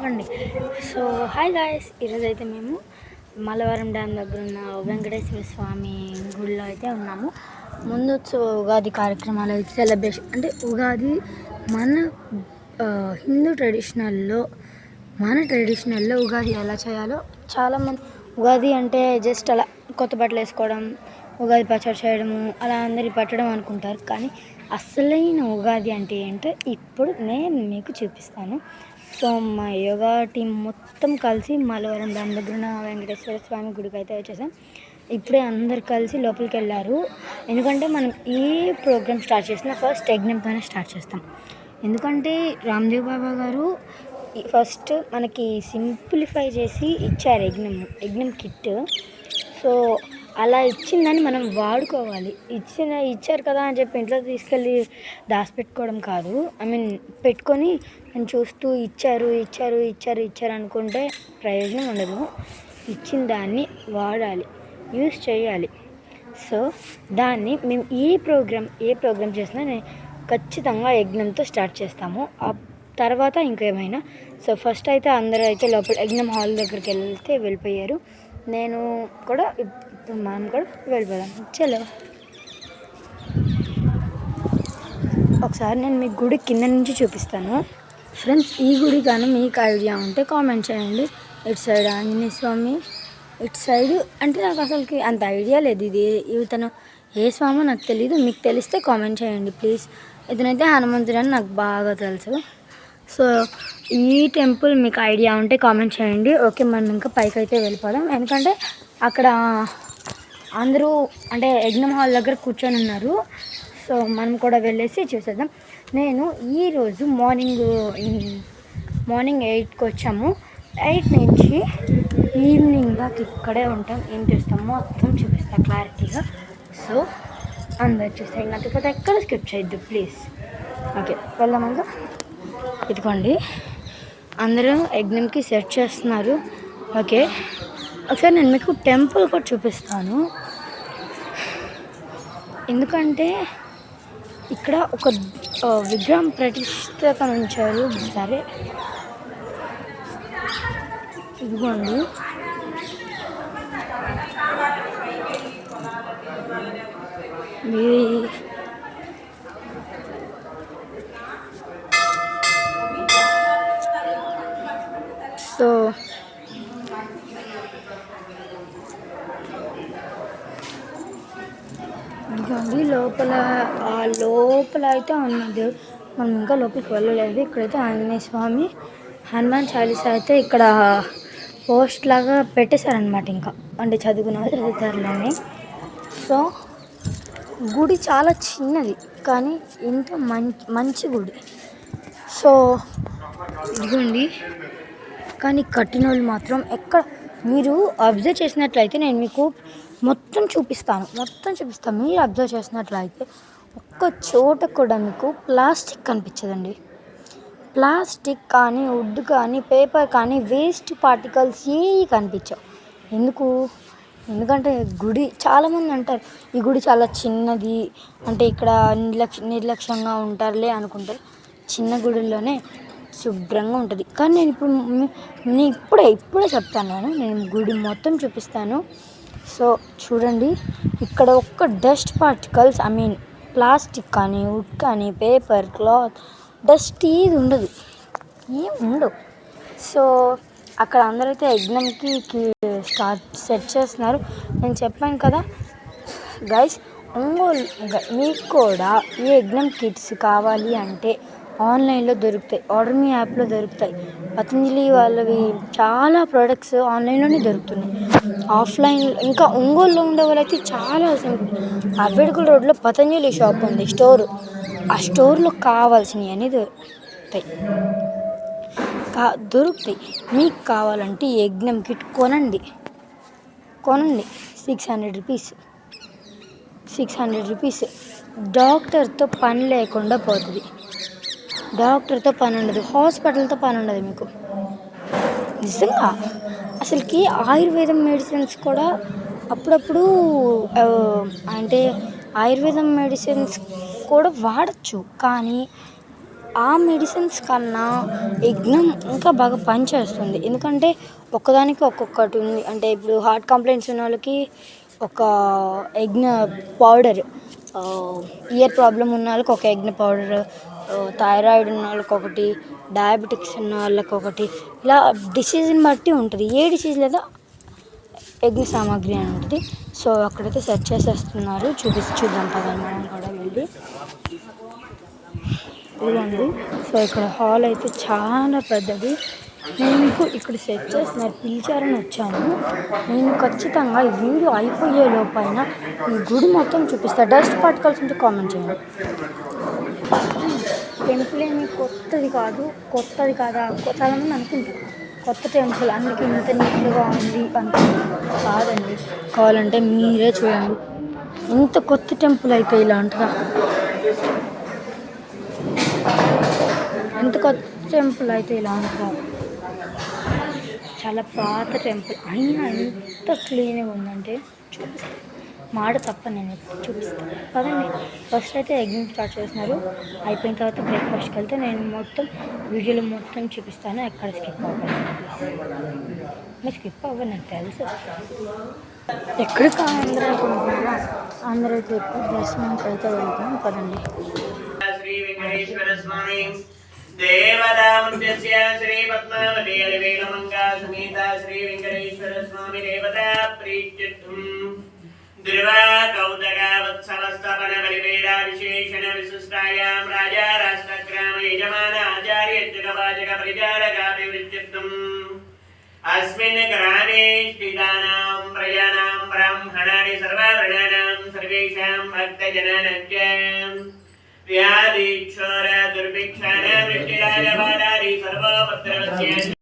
ఆగండి. So hi guys, ఈరోజు అయితే మేము మల్లవరం డ్యామ్ దగ్గర ఉన్న వెంకటేశ్వర స్వామి గుడిలో అయితే ఉన్నాము. ముందు ఉగాది కార్యక్రమాలు అయితే సెలబ్రేషన్, అంటే ఉగాది మన హిందూ ట్రెడిషనల్లో ఉగాది ఎలా చేయాలో చాలామంది, ఉగాది అంటే జస్ట్ అలా కొత్త బట్టలు వేసుకోవడం, ఉగాది పచ్చడి చేయడము, అలా అందరి పట్టడం అనుకుంటారు. కానీ అసలైన ఉగాది అంటే ఏంటో ఇప్పుడు నేను మీకు చూపిస్తాను. సో మా యోగా టీం మొత్తం కలిసి మల్లవరం డ్యామ్ దగ్గర ఉన్న వెంకటేశ్వర స్వామి గుడికి అయితే వచ్చేసాం. ఇప్పుడే అందరు కలిసి లోపలికి వెళ్ళారు. ఎందుకంటే మనం ఏ ప్రోగ్రామ్ స్టార్ట్ చేసినా ఫస్ట్ యజ్ఞంతోనే స్టార్ట్ చేస్తాం. ఎందుకంటే రామ్దేవ్ బాబా గారు ఫస్ట్ మనకి సింప్లిఫై చేసి ఇచ్చారు యజ్ఞం కిట్. సో అలా ఇచ్చిందని మనం వాడుకోవాలి. ఇచ్చారు కదా అని చెప్పి ఇంట్లో తీసుకెళ్ళి దాచిపెట్టుకోవడం కాదు. పెట్టుకొని నేను చూస్తూ ఇచ్చారు అనుకుంటే ప్రయోజనం ఉండదు. ఇచ్చిన దాన్ని వాడాలి, యూస్ చేయాలి. సో దాన్ని మేము ఏ ప్రోగ్రామ్ చేసినా నేను ఖచ్చితంగా యజ్ఞంతో స్టార్ట్ చేస్తాము. ఆ తర్వాత ఇంకేమైనా. సో ఫస్ట్ అయితే అందరూ అయితే లోపల యజ్ఞం హాల్ దగ్గరికి వెళ్ళిపోయారు. నేను కూడా మనం కూడా వెళ్ళిపోదాం. చలో, ఒకసారి నేను మీ గుడి కింద నుంచి చూపిస్తాను. ఫ్రెండ్స్, ఈ గుడి కానీ మీకు ఐడియా ఉంటే కామెంట్ చేయండి. ఇటు సైడ్ ఆంజనేయ స్వామి, ఇటు సైడ్ అంటే నాకు అసలుకి అంత ఐడియా లేదు. ఇతను ఏ స్వామో నాకు తెలీదు. మీకు తెలిస్తే కామెంట్ చేయండి ప్లీజ్. ఇతనైతే హనుమంతుడు అని నాకు బాగా తెలుసు. సో ఈ టెంపుల్ మీకు ఐడియా ఉంటే కామెంట్ చేయండి. ఓకే, మనం ఇంకా పైకి అయితే వెళ్ళిపోదాం. ఎందుకంటే అక్కడ అందరూ అంటే యజ్ఞం హాల్ దగ్గర కూర్చొని ఉన్నారు. సో మనం కూడా వెళ్ళేసి చూసేద్దాం. నేను ఈరోజు మార్నింగ్ 8కి వచ్చాము. 8 నుంచి ఈవినింగ్ దాకా ఇక్కడే ఉంటాం. ఏం చేస్తాం మొత్తం చూపిస్తాను క్లారిటీగా. సో అందరు చూస్తే నచ్చకపోతే ఎక్కడ స్కిప్ చేయొద్దు ప్లీజ్. ఓకే, వెళ్దామంగా. ఇదిగోండి, అందరూ యజ్ఞంకి సెట్ చేస్తున్నారు. ఓకే, ఒకసారి నేను మీకు టెంపుల్ కూడా చూపిస్తాను. ఎందుకంటే ఇక్కడ ఒక విగ్రహం ప్రతిష్టగా ఉంచారు. సరే, ఇదిగోండి, సో ఇదిగోండి లోపల అయితే ఉన్నది. మనం ఇంకా లోపలికి వెళ్ళలేదు. ఇక్కడైతే ఆంజనేయ స్వామి, హనుమాన్ చాలీసా అయితే ఇక్కడ పోస్ట్ లాగా పెట్టేశారనమాట. ఇంకా అంటే చదువుకున్న వాళ్ళు చదువుతారులేని. సో గుడి చాలా చిన్నది కానీ ఇంత మంచి గుడి. సో ఇదిగోండి, కానీ కట్టిన వాళ్ళు మాత్రం ఎక్కడ మీరు అబ్జర్వ్ చేసినట్లయితే నేను మీకు మొత్తం చూపిస్తాను. మీరు అబ్జర్వ్ చేసినట్లయితే ఒక్క చోట కూడా మీకు ప్లాస్టిక్ కనిపించదండి. ప్లాస్టిక్ కానీ, వుడ్ కానీ, పేపర్ కానీ, వేస్ట్ పార్టికల్స్ ఏవి కనిపించవు. ఎందుకంటే గుడి, చాలామంది అంటారు ఈ గుడి చాలా చిన్నది, అంటే ఇక్కడ నిర్లక్ష్యంగా ఉంటారులే అనుకుంటారు. చిన్న గుడిలోనే శుభ్రంగా ఉంటుంది. కానీ నేను ఇప్పుడే చెప్తాను. నేను గుడి మొత్తం చూపిస్తాను. సో చూడండి, ఇక్కడ ఒక్క డస్ట్ పార్టికల్స్ ప్లాస్టిక్ కానీ, వుడ్ కానీ, పేపర్, క్లాత్, డస్ట్ ఏది ఉండదు, ఏం ఉండవు. సో అక్కడ అందరైతే యజ్ఞంకి సెట్ చేస్తున్నారు. నేను చెప్పాను కదా గైస్, మీకు కూడా ఈ యజ్ఞం కిట్స్ కావాలి అంటే ఆన్లైన్లో దొరుకుతాయి. ఆర్డర్ మీ యాప్లో దొరుకుతాయి. పతంజలి వాళ్ళవి చాలా ప్రోడక్ట్స్ ఆన్లైన్లోనే దొరుకుతున్నాయి. ఆఫ్లైన్ ఇంకా ఒంగోలులో ఉండే వాళ్ళైతే చాలా అవ్వేడుగుల రోడ్లో పతంజలి షాప్ ఉంది, స్టోర్. ఆ స్టోర్లో కావాల్సినవి అన్నీ దొరుకుతాయి. మీకు కావాలంటే యజ్ఞం కిట్ కొనండి. 600 రూపీస్. డాక్టర్తో పని లేకుండా పోతుంది. డాక్టర్తో పని ఉండదు, హాస్పిటల్తో పని ఉండదు మీకు. నిజంగా అసలుకి ఆయుర్వేదం మెడిసిన్స్ కూడా అప్పుడప్పుడు అంటే ఆయుర్వేదం మెడిసిన్స్ కూడా వాడచ్చు. కానీ ఆ మెడిసిన్స్ కన్నా యజ్ఞం ఇంకా బాగా పనిచేస్తుంది. ఎందుకంటే ఒక్కదానికి ఒక్కొక్కటి ఉంది. అంటే ఇప్పుడు హార్ట్ కంప్లైంట్స్ ఉన్న వాళ్ళకి ఒక యజ్ఞ పౌడర్, ఇయర్ ప్రాబ్లం ఉన్న వాళ్ళకి ఒక యజ్ఞ పౌడర్, థైరాయిడ్ ఉన్న వాళ్ళకి ఒకటి, డయాబెటిక్స్ ఉన్న వాళ్ళకి ఒకటి, ఇలా డిసీజ్ని బట్టి ఉంటుంది. ఏ డిసీజ్ లేదా యజ్ఞ సామాగ్రి అని ఉంటుంది. సో అక్కడైతే సెర్చ్ చేసేస్తున్నారు. చూద్దాం పదండి మనం కూడా వెళ్ళి. ఇదిగోండి. సో ఇక్కడ హాల్ అయితే చాలా పెద్దది. నేను మీకు ఇక్కడ సెట్ చేస్తున్నారు, పిలిచారని వచ్చాను. నేను ఖచ్చితంగా ఈ వీడియో అయిపోయే లోపైన ఈ గుడి మొత్తం చూపిస్తా. డస్ట్ పార్టికల్స్ ఉంటే కామెంట్ చేయండి. టెంపుల్ ఏమి కొత్తది కాదా చాలామంది అనుకుంటారు కొత్త టెంపుల్ అందుకే ఇంత నీట్గా ఉంది అనుకుంటున్నారు. కాదండి, కావాలంటే మీరే చూడండి. ఇంత కొత్త టెంపుల్ అయితే ఇలా ఉంటుందా? ఇంత కొత్త టెంపుల్ అయితే ఇలా ఉంటుందా? చాలా పాత టెంపుల్ అయినా ఎంత క్లీన్గా ఉందంటే చూపిస్తాను. మాట తప్ప నేను చూపిస్తాను కదండి. ఫస్ట్ అయితే యజ్ఞం స్టార్ట్ చేస్తున్నారు. అయిపోయిన తర్వాత బ్రేక్ఫాస్ట్కి వెళ్తే నేను మొత్తం వీడియోలో మొత్తం చూపిస్తాను. ఎక్కడ స్కిప్ అవ్వాలి, మీరు స్కిప్ అవ్వాలి, నాకు తెలుసు. ఎక్కడికి అందరూ అనుకుంటున్నారా? అందరూ అయితే ఎక్కువ దర్శనానికి అయితే వెళ్తాం పదండి. శ్రీ వెంకటేశ్వర స్వామి దేవతాముద్యస్య శ్రీ పద్మావతి అలివేలమంగా సమేత శ్రీ వెంకటేశ్వర స్వామి దేవతా ప్రీత్యర్థం ధ్రువ కౌతక వత్సవస్తపన బలివేద విశేషణ విశిష్టాయాం రాజా రాష్ట్రగ్రామ యజమాన ఆచార్యత్యుగవాచక ప్రచారకాభివృత్యర్థం అస్మిన్ గ్రామే స్థితానాం ప్రజానాం బ్రాహ్మణాని సర్వవర్ణానాం సర్వేషాం భక్తజనానాంచ వ్యాధిక్షోర దుర్భిక్షాన వృష్టిరాజ బాధారి సర్వపత్రవస్య